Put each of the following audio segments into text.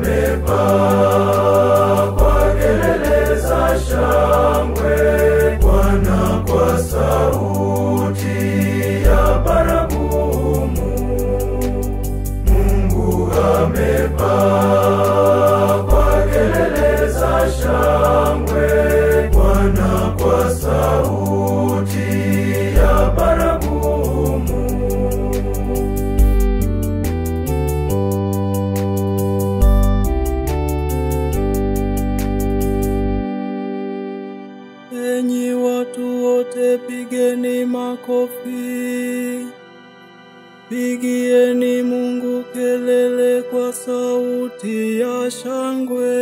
amepaa kwa kelele za shangwe, Bwana kwa sauti ya baragumu. Mungu amepaa kwa kelele za shangwe, Bwana kwa sauti ya baragumu. Enyi watu wote, pigeni makofi, pigieni Mungu kelele kwa sauti ya shangwe.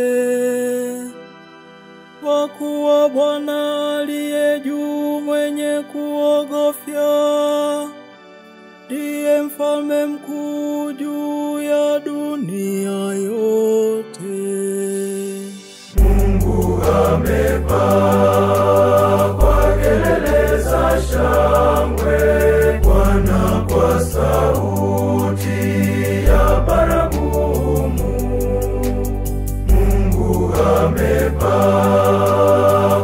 Kwa kuwa Bwana aliye juu mwenye kuogofya, ndiye mfalme mkuu juu ya dunia yote. Mungu amepaa kwa kelele za shangwe, Bwana kwa sauti ya baragumu. Mungu amepaa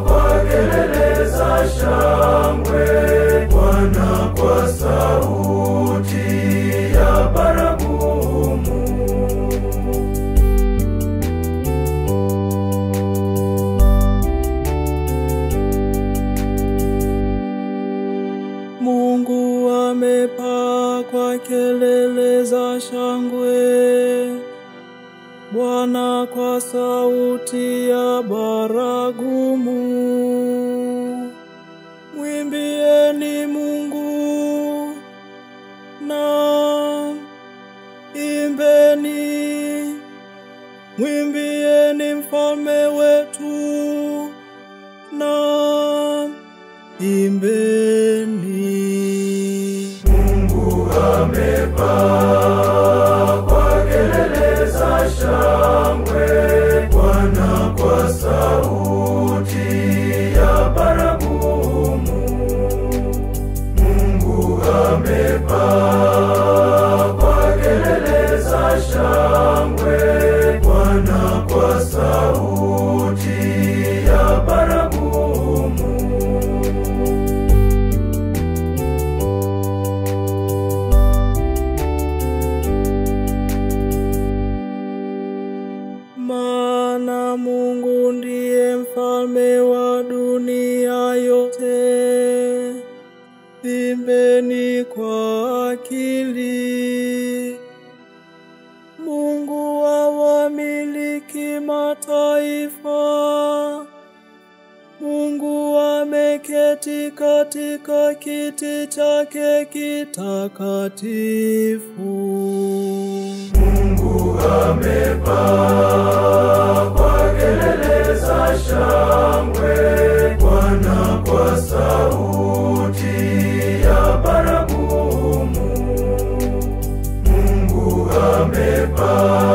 kwa kelele za shangwe, Bwana kwa sauti ya baragumu. Mungu amepaa kwa kelele za shangwe, Bwana kwa sauti ya baragumu. Mwimbieni Mungu na imbeni, mwimbieni mfalme wetu na imbeni. Mungu amepaa kwa kelele za shangwe, Bwana kwa sauti ya baragumu. Mungu amepaa kwa kelele za shangwe, Bwana kwa sauti ya baragumu. Maana Mungu ndiye mfalme wa dunia yote. Imbeni kwa akili. Mungu awamiliki mataifa. Mungu ameketi katika kiti chake kitakatifu. Mungu amepaa kwa kelele za shangwe, Bwana kwa sauti ya baragumu. Mungu amepaa